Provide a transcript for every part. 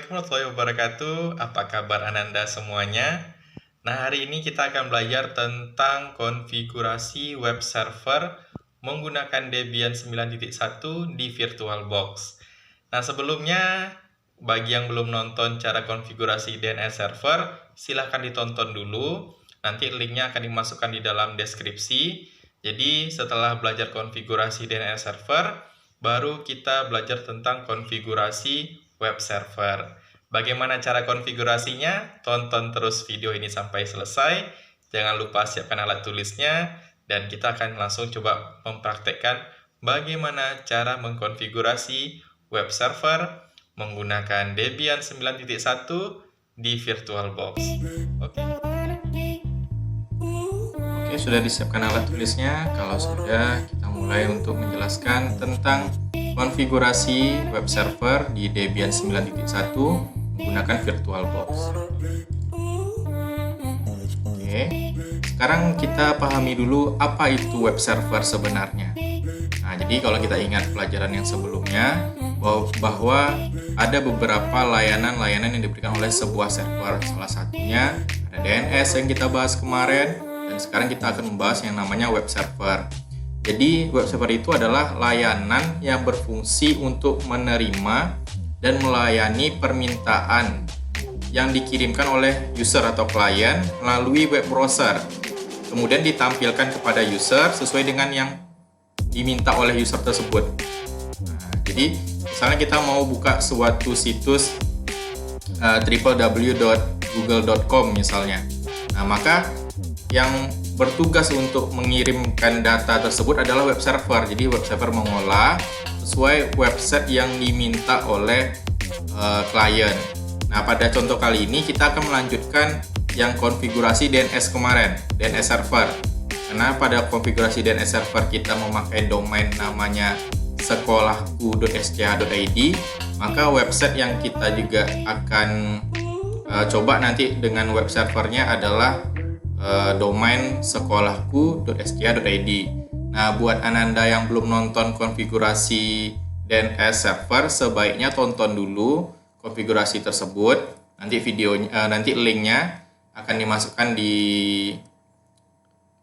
Assalamualaikum warahmatullahi wabarakatuh. Apa kabar Ananda semuanya? Nah, hari ini kita akan belajar tentang konfigurasi web server menggunakan Debian 9.1 di VirtualBox. Nah, sebelumnya, bagi yang belum nonton cara konfigurasi DNS server, silahkan ditonton dulu. Nanti linknya akan dimasukkan di dalam deskripsi. Jadi, setelah belajar konfigurasi DNS server, baru kita belajar tentang konfigurasi web server. Bagaimana cara konfigurasinya? Tonton terus video ini sampai selesai. Jangan lupa siapkan alat tulisnya. Dan kita akan langsung coba mempraktekkan bagaimana cara mengkonfigurasi web server menggunakan Debian 9.1 di VirtualBox. Oke, sudah disiapkan alat tulisnya. Kalau sudah, kita mulai untuk menjelaskan tentang konfigurasi web server di Debian 9.1 menggunakan VirtualBox. Oke, sekarang kita pahami dulu apa itu web server sebenarnya. Nah, jadi kalau kita ingat pelajaran yang sebelumnya, bahwa ada beberapa layanan-layanan yang diberikan oleh sebuah server. Salah satunya ada DNS yang kita bahas kemarin, dan sekarang kita akan membahas yang namanya web server. Jadi web server itu adalah layanan yang berfungsi untuk menerima dan melayani permintaan yang dikirimkan oleh user atau klien melalui web browser. Kemudian ditampilkan kepada user sesuai dengan yang diminta oleh user tersebut. Nah, jadi misalnya kita mau buka suatu situs www.google.com misalnya. Nah, maka yang bertugas untuk mengirimkan data tersebut adalah web server. Jadi web server mengolah sesuai website yang diminta oleh klien. Nah, pada contoh kali ini kita akan melanjutkan yang konfigurasi DNS kemarin, DNS server. Karena pada konfigurasi DNS server kita memakai domain namanya sekolahku.sch.id, maka website yang kita juga akan coba nanti dengan web servernya adalah domain sekolahku.sch.id. Nah, buat Ananda yang belum nonton konfigurasi DNS server, sebaiknya tonton dulu konfigurasi tersebut. Nanti videonya, nanti linknya akan dimasukkan di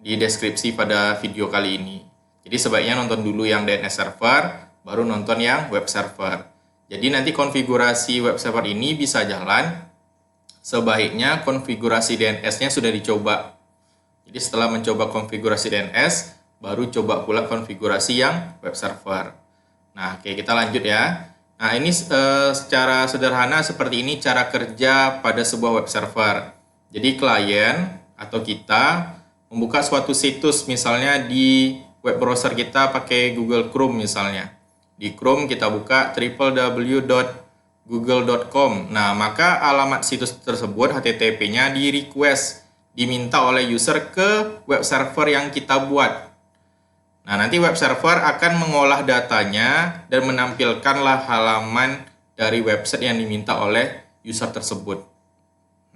deskripsi pada video kali ini. Jadi sebaiknya nonton dulu yang DNS server, baru nonton yang web server. Jadi nanti konfigurasi web server ini bisa jalan sebaiknya konfigurasi DNS-nya sudah dicoba. Jadi setelah mencoba konfigurasi DNS, baru coba pula konfigurasi yang web server. Nah, oke, kita lanjut ya. Nah, ini secara sederhana seperti ini cara kerja pada sebuah web server. Jadi klien atau kita membuka suatu situs misalnya di web browser kita pakai Google Chrome misalnya. Di Chrome kita buka www.google.com. Nah, maka alamat situs tersebut HTTP-nya di request, diminta oleh user ke web server yang kita buat. Nah, nanti web server akan mengolah datanya dan menampilkanlah halaman dari website yang diminta oleh user tersebut.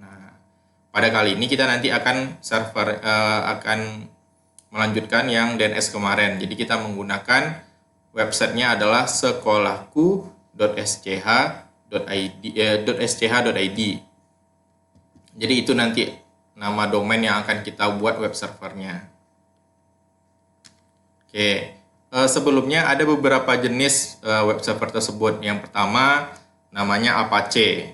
Nah, pada kali ini kita nanti akan akan melanjutkan yang DNS kemarin. Jadi kita menggunakan websitenya adalah sekolahku.sch.id. Jadi itu nanti nama domain yang akan kita buat web servernya. Oke, sebelumnya ada beberapa jenis web server tersebut. Yang pertama namanya Apache.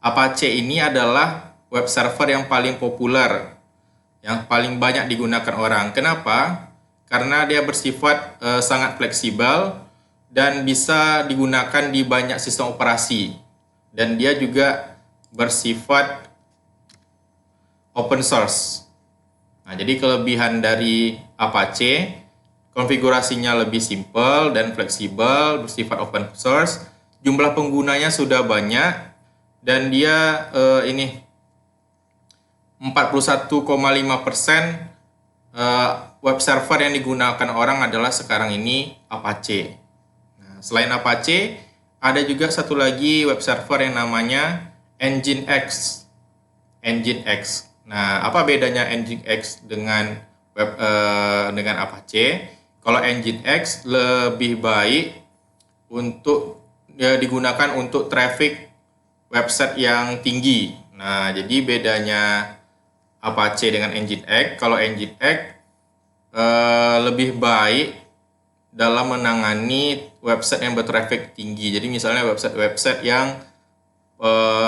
Apache ini adalah web server yang paling populer, yang paling banyak digunakan orang. Kenapa? Karena dia bersifat sangat fleksibel dan bisa digunakan di banyak sistem operasi. Dan dia juga bersifat open source. Nah, jadi kelebihan dari Apache, konfigurasinya lebih simpel dan fleksibel, bersifat open source, jumlah penggunanya sudah banyak, dan dia 41,5% web server yang digunakan orang adalah sekarang ini Apache. Nah, selain Apache, ada juga satu lagi web server yang namanya Nginx. Nginx. Nah, apa bedanya Nginx dengan Apache? Kalau Nginx lebih baik untuk digunakan untuk traffic website yang tinggi. Nah, jadi bedanya Apache dengan Nginx, kalau Nginx lebih baik dalam menangani website yang bertraffic tinggi. Jadi misalnya website-website yang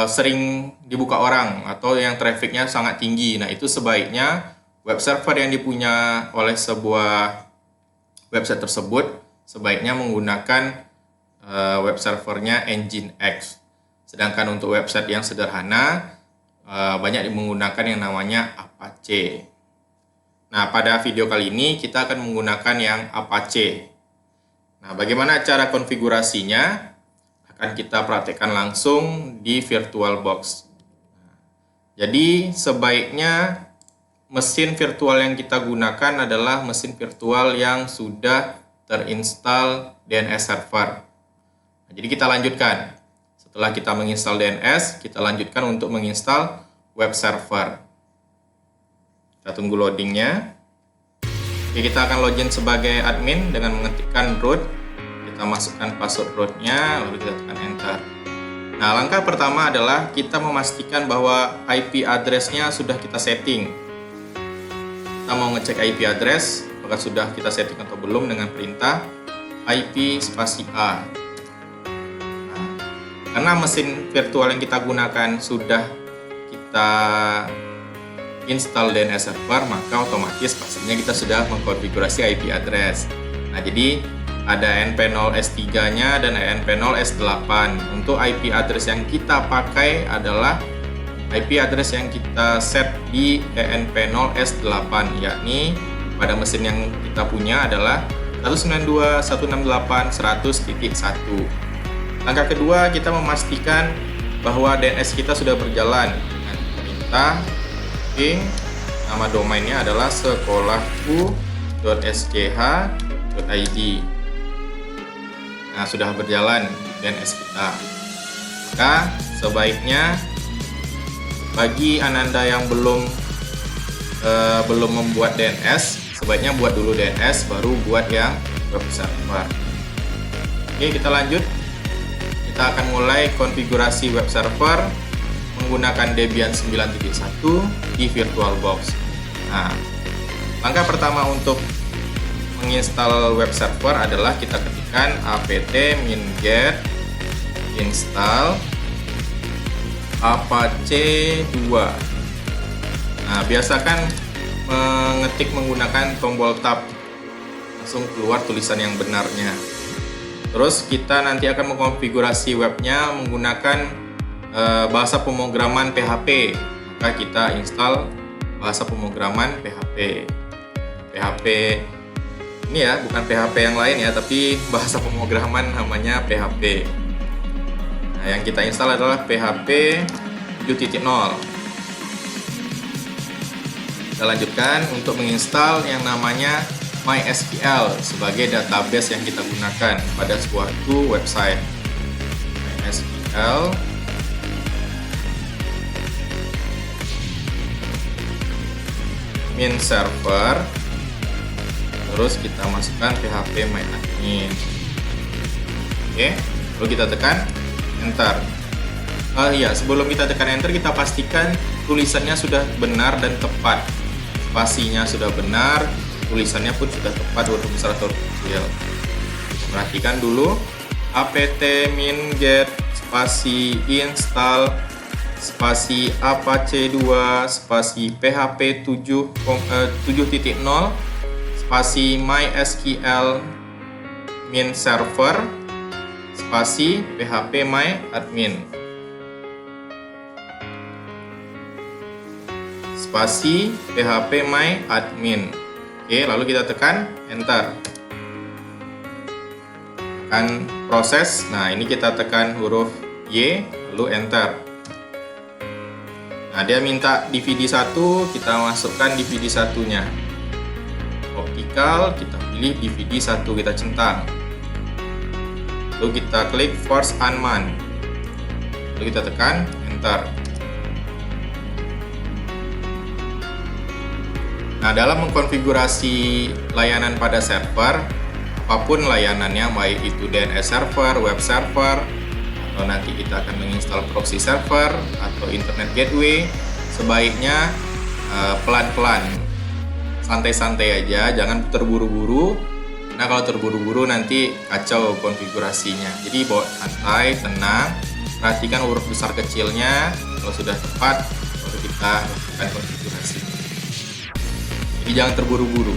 sering dibuka orang atau yang trafficnya sangat tinggi. Nah, itu sebaiknya web server yang dipunya oleh sebuah website tersebut sebaiknya menggunakan web servernya Nginx. Sedangkan untuk website yang sederhana banyak menggunakan yang namanya Apache. Nah, pada video kali ini kita akan menggunakan yang Apache. Nah, bagaimana cara konfigurasinya? Akan kita praktekkan langsung di VirtualBox. Jadi, sebaiknya mesin virtual yang kita gunakan adalah mesin virtual yang sudah terinstall DNS server. Nah, jadi kita lanjutkan. Setelah kita menginstal DNS, kita lanjutkan untuk menginstal web server. Kita tunggu loadingnya. Oke, kita akan login sebagai admin dengan mengetikkan root. Kita masukkan password rootnya, lalu kita tekan enter. Nah, langkah pertama adalah kita memastikan bahwa IP address-nya sudah kita setting. Kita mau ngecek IP address, apakah sudah kita setting atau belum dengan perintah IP spasi A. Karena mesin virtual yang kita gunakan sudah kita install DNS server, maka otomatis pastinya kita sudah mengkonfigurasi IP address. Nah, jadi ada np0 S3-nya dan np0 S8. Untuk IP address yang kita pakai adalah IP address yang kita set di np0 S8, yakni pada mesin yang kita punya adalah 192.168.100.1. Langkah kedua, kita memastikan bahwa DNS kita sudah berjalan dengan perintah ping, nama domainnya adalah sekolahku.sch.id. Nah, sudah berjalan DNS kita. Maka sebaiknya bagi Ananda yang belum membuat DNS, sebaiknya buat dulu DNS baru buat yang web server. Oke, kita lanjut. Kita akan mulai konfigurasi web server menggunakan Debian 9.1 di VirtualBox. Nah, langkah pertama untuk menginstal web server adalah kita ketikkan apt-get install Apache 2. Nah, biasakan mengetik menggunakan tombol tab, langsung keluar tulisan yang benarnya. Terus kita nanti akan mengkonfigurasi webnya menggunakan bahasa pemrograman PHP. Maka kita install bahasa pemrograman PHP. PHP ini ya, bukan PHP yang lain ya, tapi bahasa pemrograman namanya PHP. Nah, yang kita install adalah PHP 7.0. Kita lanjutkan untuk menginstal yang namanya MySQL sebagai database yang kita gunakan pada suatu website. MySQL min server, terus kita masukkan PHP myadmin. Oke, lalu kita tekan enter. Iya, sebelum kita tekan enter, kita pastikan tulisannya sudah benar dan tepat. Spasinya sudah benar, tulisannya pun sudah tepat, huruf besar atau huruf kecil. Perhatikan dulu apt-get spasi install spasi Apache 2 spasi PHP 7.0 spasi MySQL min server spasi PHP myadmin spasi PHP myadmin. Oke, lalu kita tekan enter. Tekan proses. Nah, ini kita tekan huruf Y lalu enter. Nah, dia minta DVD 1, kita masukkan DVD 1-nya. Optical, kita pilih DVD 1, kita centang. Lalu kita klik force unman. Lalu kita tekan enter. Nah, dalam mengkonfigurasi layanan pada server, apapun layanannya, baik itu DNS server, web server, atau nanti kita akan menginstal proxy server atau internet gateway, sebaiknya pelan-pelan, santai-santai aja, jangan terburu-buru. Nah, kalau terburu-buru nanti kacau konfigurasinya. Jadi bawa santai, tenang, perhatikan huruf besar kecilnya. Kalau sudah tepat, baru kita lakukan konfigurasi. Jadi jangan terburu-buru.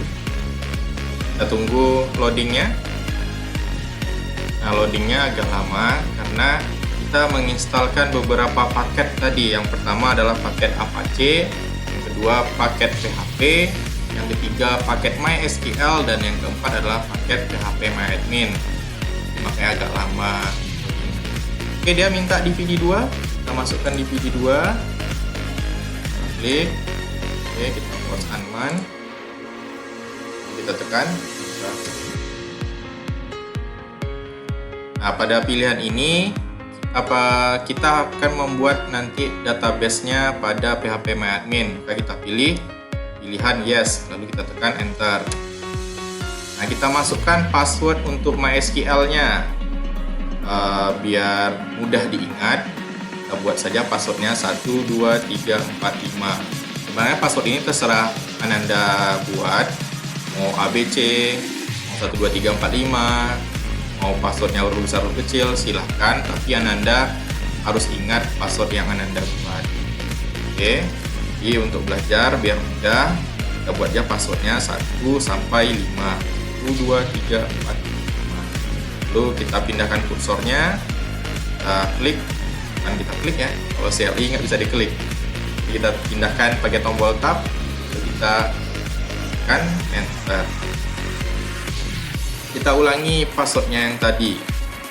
Kita tunggu loadingnya. Nah, loadingnya agak lama karena kita menginstalkan beberapa paket tadi. Yang pertama adalah paket Apache, yang kedua paket PHP, yang ketiga paket MySQL, dan yang keempat adalah paket PHPMyAdmin. Makanya agak lama. Oke, dia minta DVD 2, kita masukkan DVD 2, klik. Oke, kita force unman, kita tekan. Nah, pada pilihan ini kita akan membuat nanti database-nya pada PHPMyAdmin. Maka kita pilih pilihan yes, lalu kita tekan enter. Nah, kita masukkan password untuk MySQL-nya. Biar mudah diingat, kita buat saja passwordnya 12345. Sebenarnya password ini terserah Ananda buat, mau ABC, mau 12345, mau passwordnya huruf besar huruf kecil, silahkan, tapi Ananda harus ingat password yang Ananda buat. Oke, jadi untuk belajar biar mudah, kita buat aja passwordnya 1 sampai 5, 1, 2, 3, 4, 5. Lalu kita pindahkan kursornya, kita klik, kan kita klik ya, kalau CLI nggak bisa diklik. Jadi kita pindahkan pakai tombol tab, lalu kita tekan enter. Kita ulangi passwordnya yang tadi,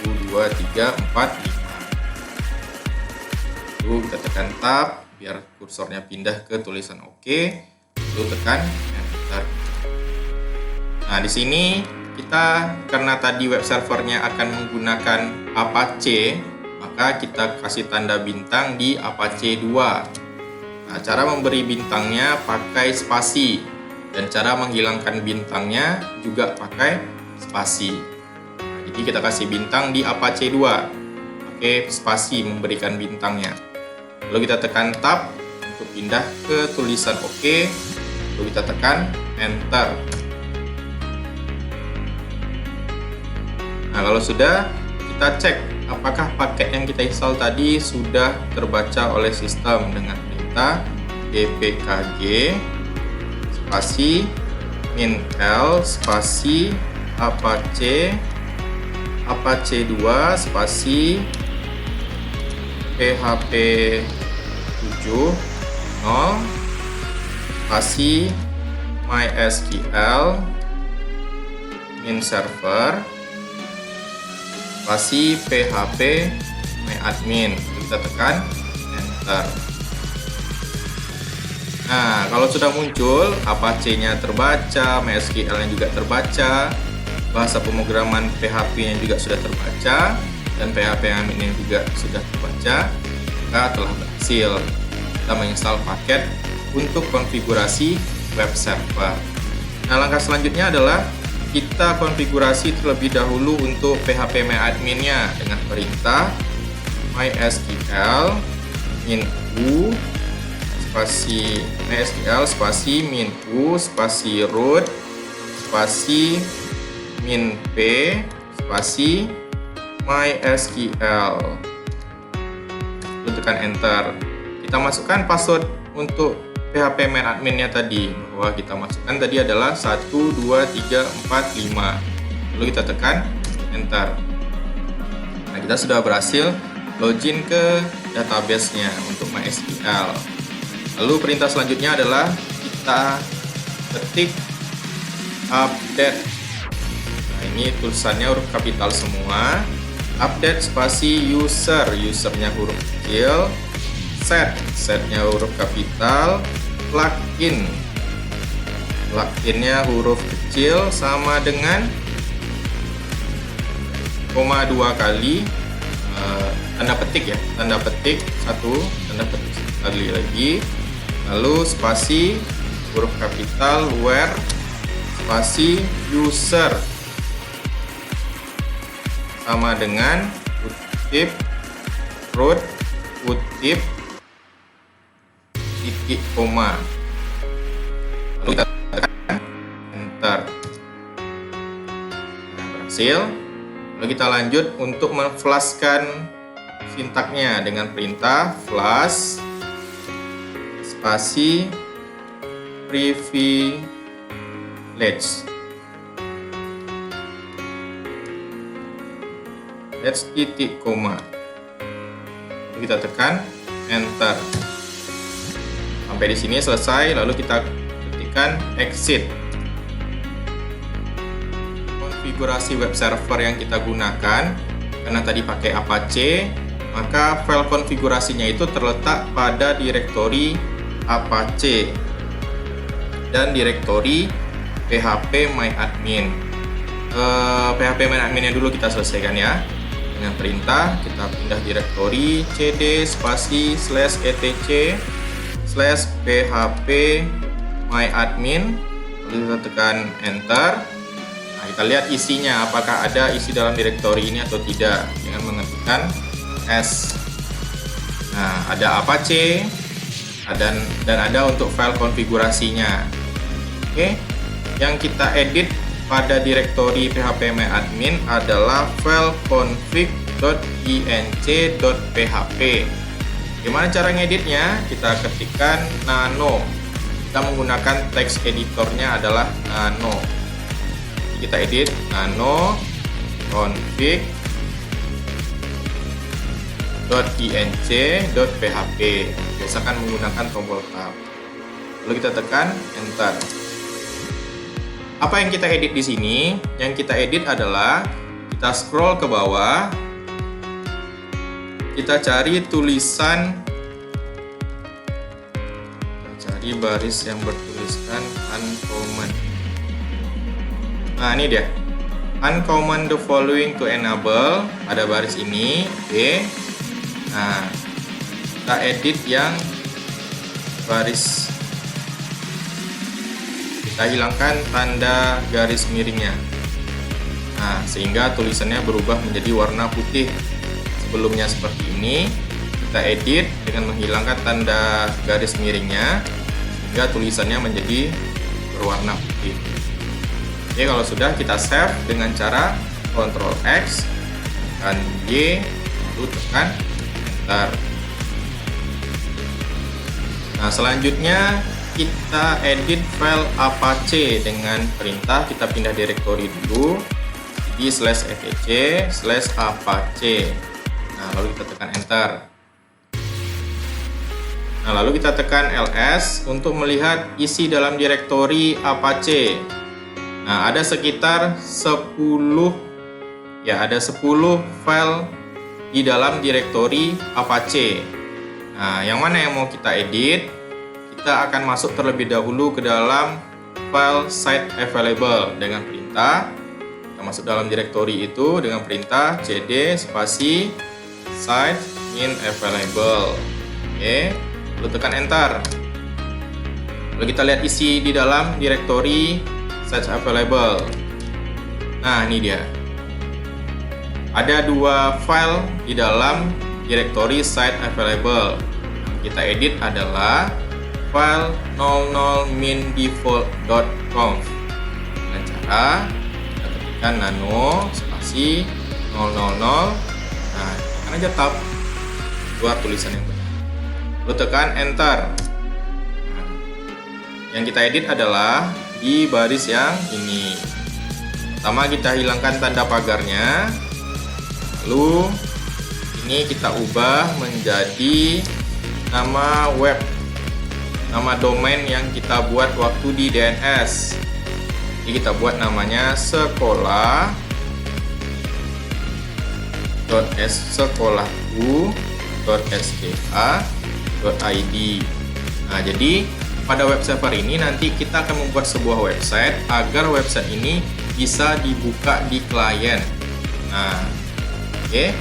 1, 2, 3, 4, 5. Lalu kita tekan tab biar kursornya pindah ke tulisan OK, lalu tekan enter. Nah, di sini kita karena tadi web servernya akan menggunakan Apache, maka kita kasih tanda bintang di Apache 2. Nah, cara memberi bintangnya pakai spasi, dan cara menghilangkan bintangnya juga pakai spasi. Jadi kita kasih bintang di Apache 2, pakai spasi memberikan bintangnya. Lalu kita tekan tab untuk pindah ke tulisan OK, lalu kita tekan enter. Nah, kalau sudah, kita cek apakah paket yang kita install tadi sudah terbaca oleh sistem dengan perintah dpkg spasi -l spasi Apache 2 spasi PHP 7.0 spasi MySQL min server spasi PHPMyAdmin. Kita tekan enter. Nah, kalau sudah muncul, Apache-nya terbaca, MySQL-nya juga terbaca, bahasa pemrograman PHP-nya juga sudah terbaca, dan PHPMyAdmin juga sudah terbaca, maka telah berhasil kita menginstal paket untuk konfigurasi web server. Nah, langkah selanjutnya adalah kita konfigurasi terlebih dahulu untuk PHPMyAdmin-nya dengan perintah MySQL -u spasi MySQL spasi -u spasi root spasi -p spasi MySQL. Lalu tekan enter. Kita masukkan password untuk PHPMyAdmin-nya tadi, bahwa kita masukkan tadi adalah 1, 2, 3, 4, 5. Lalu kita tekan enter. Nah, kita sudah berhasil login ke database-nya untuk MySQL. Lalu perintah selanjutnya adalah kita ketik update. Nah, ini tulisannya huruf kapital semua. Update spasi usernya huruf kecil, setnya huruf kapital, pluginnya huruf kecil sama dengan koma 2 kali, tanda petik ya, tanda petik 1, tanda petik sekali lagi, lalu spasi huruf kapital where spasi user sama dengan kutip root kutip titik koma, lalu kita tekan enter. Nah, berhasil. Lalu kita lanjut untuk memflashkan sintaknya dengan perintah flash spasi privilege. Titik koma. Lalu kita tekan enter. Sampai di sini selesai, lalu kita ketikkan exit. Konfigurasi web server yang kita gunakan, karena tadi pakai Apache, maka file konfigurasinya itu terletak pada direktori Apache dan direktori phpMyAdmin. phpMyAdmin dulu kita selesaikan ya. Dengan perintah kita pindah direktori cd spasi /etc /phpMyAdmin, lalu kita tekan enter. Nah, kita lihat isinya, apakah ada isi dalam direktori ini atau tidak, dengan mengetikkan S. Nah, ada Apache dan ada untuk file konfigurasinya. Oke, yang kita edit pada direktori phpMyAdmin adalah file config.inc.php. Gimana cara ngeditnya? Kita ketikkan nano. Kita menggunakan text editornya adalah nano. Kita edit nano config.inc.php. Biasakan menggunakan tombol tab. Lalu kita tekan enter. Apa yang kita edit di sini? Yang kita edit adalah kita scroll ke bawah, kita cari tulisan, cari baris yang bertuliskan uncommon. Nah, ini dia. Uncommon the following to enable. Ada baris ini, oke. Nah, kita edit yang baris, kita hilangkan tanda garis miringnya. Nah, sehingga tulisannya berubah menjadi warna putih. Sebelumnya seperti ini, kita edit dengan menghilangkan tanda garis miringnya sehingga tulisannya menjadi berwarna putih. Oke, kalau sudah kita save dengan cara Ctrl X dan Y, lalu tekan enter. Nah, selanjutnya kita edit file Apache dengan perintah kita pindah direktori dulu di /etc/apache. Nah, lalu kita tekan enter. Nah, lalu kita tekan ls untuk melihat isi dalam direktori Apache. Nah, ada sekitar 10 file di dalam direktori Apache. Nah, yang mana yang mau kita edit? Kita akan masuk terlebih dahulu ke dalam file site available dengan perintah. Kita masuk dalam direktori itu dengan perintah cd spasi site min available. Oke, lalu tekan enter. Lalu kita lihat isi di dalam direktori site available. Nah, ini dia. Ada 2 file di dalam direktori site available. Kita edit adalah file 00mindefault.conf dengan cara kita ketikkan nano spasi 000. Nah, tekan aja tab, keluar tulisan yang benar. Lalu tekan enter. Nah, yang kita edit adalah di baris yang ini. Pertama kita hilangkan tanda pagarnya, lalu ini kita ubah menjadi nama web, nama domain yang kita buat waktu di DNS. Jadi kita buat namanya sekolahku.ska.id. Nah, jadi pada web server ini nanti kita akan membuat sebuah website agar website ini bisa dibuka di klien. Nah, oke.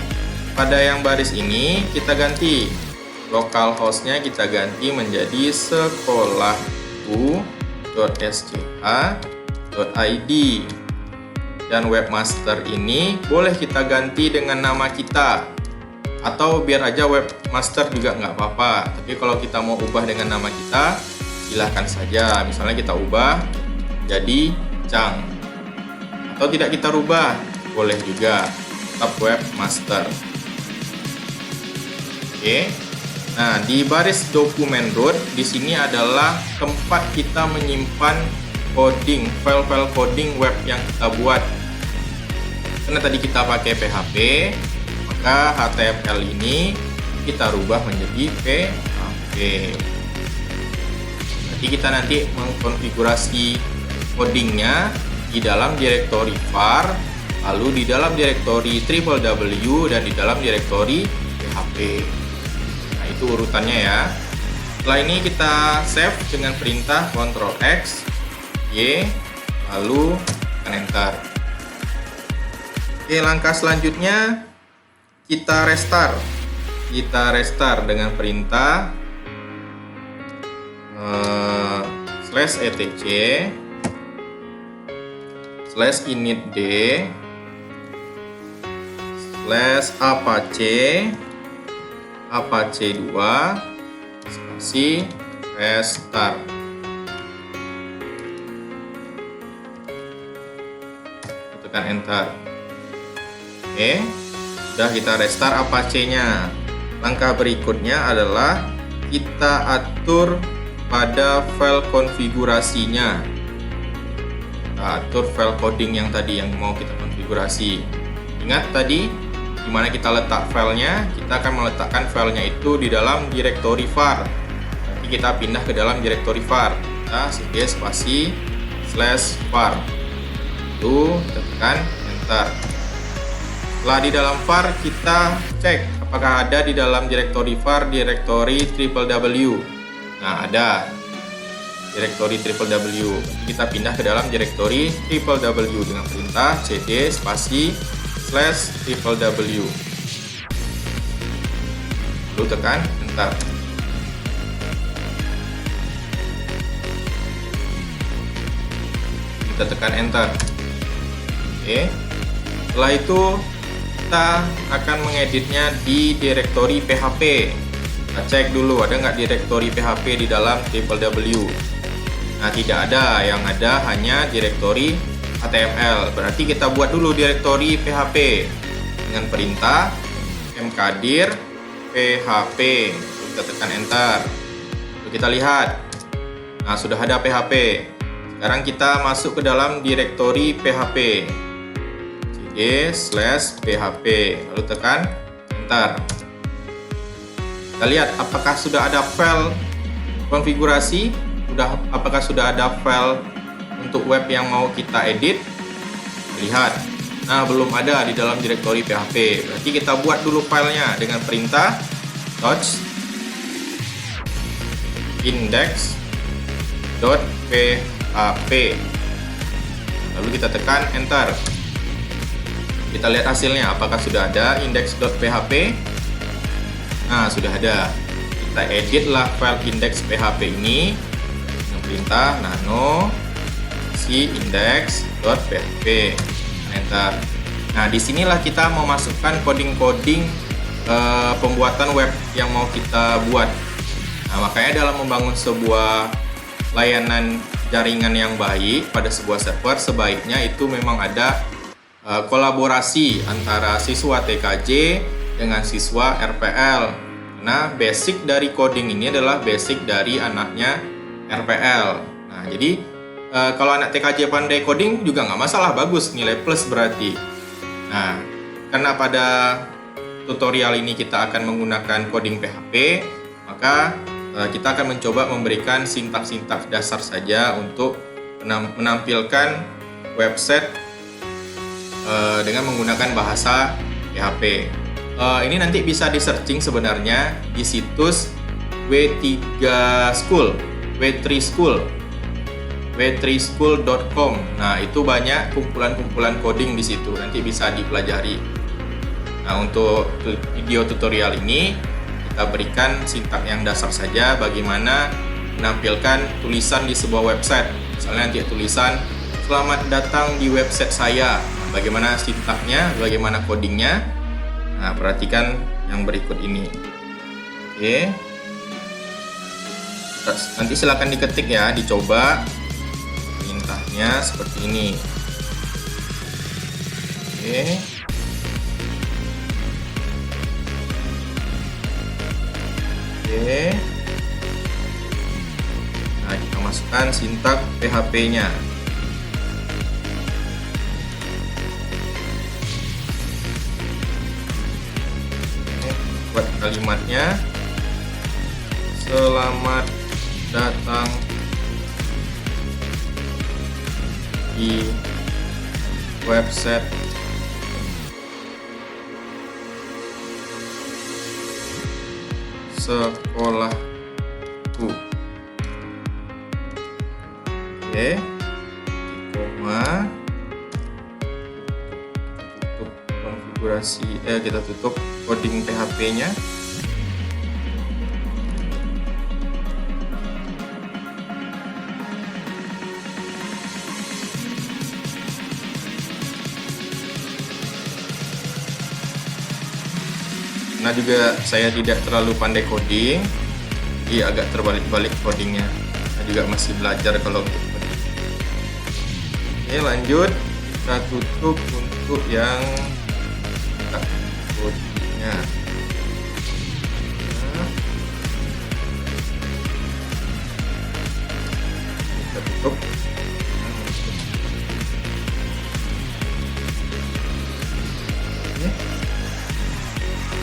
Pada yang baris ini kita ganti localhost-nya, kita ganti menjadi sekolahku.ska.id. Dan webmaster ini boleh kita ganti dengan nama kita atau biar aja webmaster juga nggak apa-apa. Tapi kalau kita mau ubah dengan nama kita, silahkan saja. Misalnya kita ubah jadi Chang, atau tidak kita rubah, boleh juga, tetap webmaster. Oke. Nah, di baris dokumen root di sini adalah tempat kita menyimpan coding, file-file coding web yang kita buat. Karena tadi kita pakai PHP, maka HTML ini kita rubah menjadi PHP. Jadi kita nanti mengkonfigurasi codingnya di dalam direktori var, lalu di dalam direktori www, dan di dalam direktori PHP. Nah, itu urutannya ya. Setelah ini kita save dengan perintah Ctrl X, Y, lalu tekan Enter. Oke, langkah selanjutnya kita restart. Kita restart dengan perintah /etc /initd /apache2 spasi restart. Tekan Enter. Oke, sudah kita restart Apache-nya. Langkah berikutnya adalah kita atur pada file konfigurasinya. Kita atur file coding yang tadi yang mau kita konfigurasi. Ingat tadi di mana kita letak filenya, kita akan meletakkan filenya itu di dalam direktori var. Nanti kita pindah ke dalam direktori var. Kita cd spasi /var. Lalu tekan Enter. Setelah di dalam var, kita cek apakah ada di dalam direktori var direktori www. Nah, ada direktori www. Kita pindah ke dalam direktori www dengan perintah cd spasi /www. Lalu tekan Enter. Kita tekan Enter. Oke. Setelah itu kita akan mengeditnya di direktori PHP. Kita cek dulu ada nggak direktori PHP di dalam www. Nah, tidak ada. Yang ada hanya direktori HTML. Berarti kita buat dulu direktori PHP dengan perintah mkdir php. Kita tekan Enter. Lalu kita lihat. Nah, sudah ada PHP. Sekarang kita masuk ke dalam direktori PHP. cd/php. Lalu tekan Enter. Kita lihat apakah sudah ada file konfigurasi, apakah sudah ada file untuk web yang mau kita edit. Lihat. Nah, belum ada di dalam direktori PHP. Berarti kita buat dulu filenya dengan perintah .index.php. Lalu kita tekan Enter. Kita lihat hasilnya, apakah sudah ada index.php. Nah, sudah ada. Kita editlah file index.php ini dengan perintah nano si index.php. Enter. Nah, disinilah kita mau masukkan coding-coding pembuatan web yang mau kita buat. Nah, makanya dalam membangun sebuah layanan jaringan yang baik pada sebuah server, sebaiknya itu memang ada kolaborasi antara siswa TKJ dengan siswa RPL. Nah, basic dari coding ini adalah basic dari anaknya RPL. Nah, jadi kalau anak TKJ pandai coding juga nggak masalah, bagus, nilai plus berarti. Nah, karena pada tutorial ini kita akan menggunakan coding PHP, maka kita akan mencoba memberikan sintaks-sintaks dasar saja untuk menampilkan website dengan menggunakan bahasa PHP. Ini nanti bisa di-searching sebenarnya di situs W3 School, w3school.com. Nah, itu banyak kumpulan-kumpulan coding di situ, nanti bisa dipelajari. Nah, untuk video tutorial ini kita berikan sintaks yang dasar saja bagaimana menampilkan tulisan di sebuah website. Misalnya nanti tulisan "Selamat datang di website saya". Bagaimana sintaksnya, bagaimana codingnya. Nah, perhatikan yang berikut ini. Oke. Nanti silakan diketik ya, dicoba perintahnya seperti ini. Oke. Oke. Nah, kita masukkan sintak PHP-nya. Buat kalimatnya, selamat datang di website sekolahku. Oke, koma, tutup konfigurasi, kita tutup coding PHP-nya. Nah, juga saya tidak terlalu pandai coding, jadi agak terbalik-balik codingnya. Saya juga masih belajar kalau untuk coding. Oke, lanjut, kita tutup untuk yang codingnya. Kita tutup.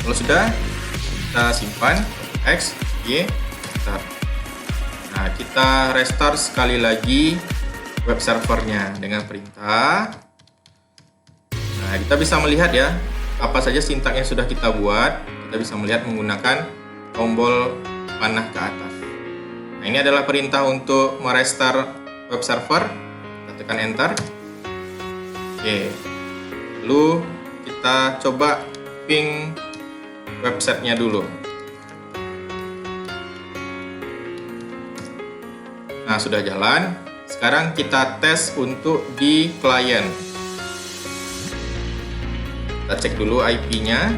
Kalau sudah, kita simpan, X, Y, start. Nah, kita restart sekali lagi web servernya dengan perintah. Nah, kita bisa melihat ya, apa saja sintak yang sudah kita buat. Kita bisa melihat menggunakan tombol panah ke atas. Nah, ini adalah perintah untuk merestart web server. Kita tekan enter. Oke, lalu kita coba ping websitenya dulu. Nah, sudah jalan. Sekarang kita tes untuk di klien. Kita cek dulu IP-nya.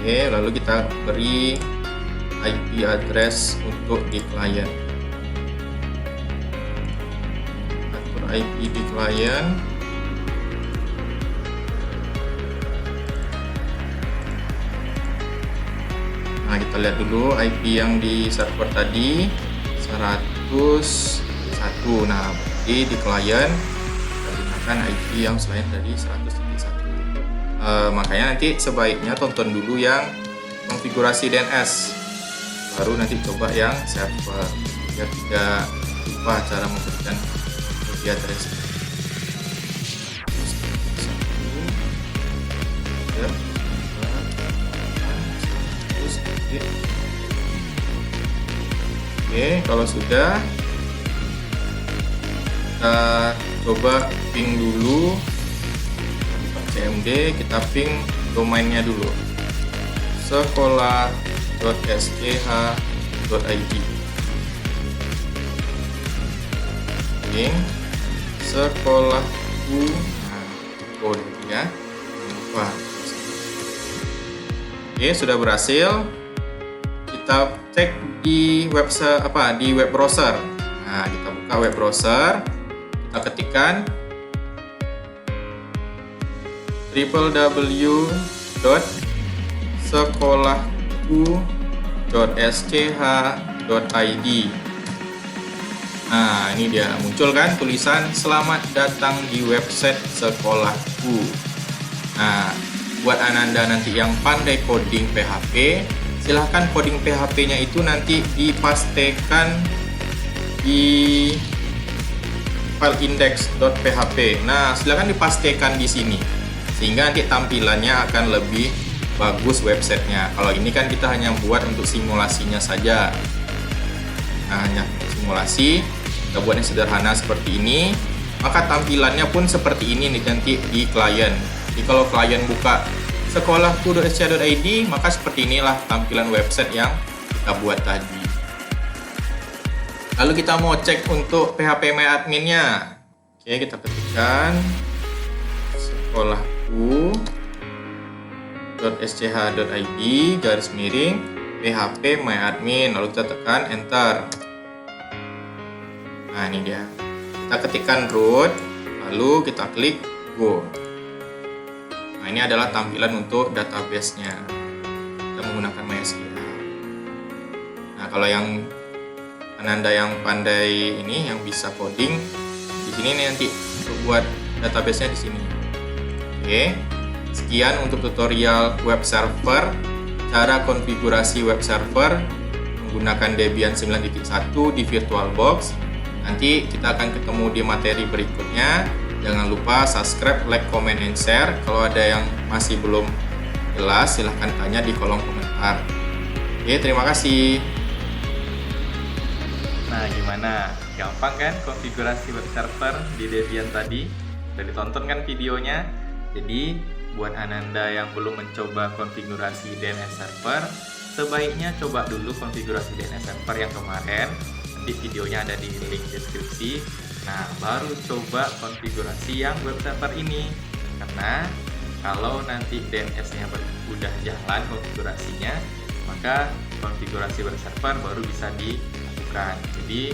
Oke, lalu kita beri IP address untuk di klien. Atur IP di klien. Nah, kita lihat dulu IP yang di server tadi 100.1. Nah, berarti di klien kita gunakan IP yang selain dari 100.1. Makanya nanti sebaiknya tonton dulu yang konfigurasi DNS, baru nanti coba yang server, biar tidak lupa cara memberikan IP address. Oke, kalau sudah, kita coba ping dulu cmd, kita ping domainnya dulu, sekolah.sch.id. ping sekolahku, kode ya, lupa. Oke, sudah berhasil. Kita cek di website di web browser. Nah, kita buka web browser, kita ketikkan www.sekolahku.sch.id. Nah, ini dia, muncul kan tulisan selamat datang di website sekolahku. Nah, buat Ananda nanti yang pandai coding PHP, silahkan coding PHP-nya itu nanti dipastekan di file index.php. Nah, silahkan dipastekan di sini, sehingga nanti tampilannya akan lebih bagus websitenya. Kalau ini kan kita hanya buat untuk simulasinya saja. Nah, hanya simulasi, kita buatnya sederhana seperti ini, maka tampilannya pun seperti ini nih nanti di klien. Jadi kalau klien buka sekolahku.sch.id, maka seperti inilah tampilan website yang kita buat tadi. Lalu kita mau cek untuk PHP MyAdmin-nya. Oke, kita ketikkan sekolahku. php/myadmin, lalu kita tekan enter. Nah, ini dia. Kita ketikkan root, lalu kita klik go. Nah, ini adalah tampilan untuk database-nya. Kita menggunakan MySQL. Nah, kalau yang Ananda yang pandai ini, yang bisa coding, di sini nih nanti untuk buat database-nya di sini. Oke. Sekian untuk tutorial web server, cara konfigurasi web server menggunakan Debian 9.1 di VirtualBox. Nanti kita akan ketemu di materi berikutnya. Jangan lupa subscribe, like, comment, and share. Kalau ada yang masih belum jelas, silahkan tanya di kolom komentar. Oke, terima kasih. Nah, gimana? Gampang kan konfigurasi web server di Debian tadi? Udah ditonton kan videonya? Jadi, buat Ananda yang belum mencoba konfigurasi DNS server, sebaiknya coba dulu konfigurasi DNS server yang kemarin. Nanti videonya ada di link deskripsi. Nah, baru coba konfigurasi yang web server ini. Karena kalau nanti DNS-nya udah jalan konfigurasinya, maka konfigurasi web server baru bisa dilakukan. Jadi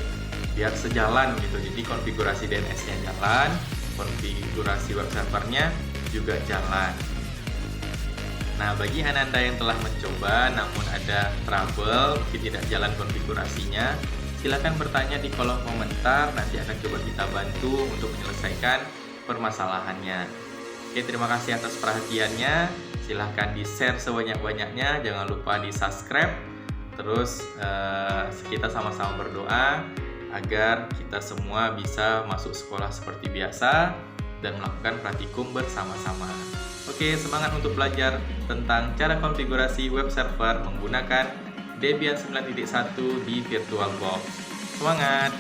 biar sejalan gitu. Jadi konfigurasi DNS-nya jalan, konfigurasi web servernya juga jalan. Nah, bagi Ananda yang telah mencoba namun ada trouble, mungkin tidak jalan konfigurasinya, silakan bertanya di kolom komentar, nanti akan coba kita bantu untuk menyelesaikan permasalahannya. Oke, terima kasih atas perhatiannya. Silahkan di-share sebanyak-banyaknya, jangan lupa di-subscribe. Terus kita sama-sama berdoa agar kita semua bisa masuk sekolah seperti biasa dan melakukan praktikum bersama-sama. Oke, semangat untuk belajar tentang cara konfigurasi web server menggunakan Debian 9.1 di VirtualBox. Semangat!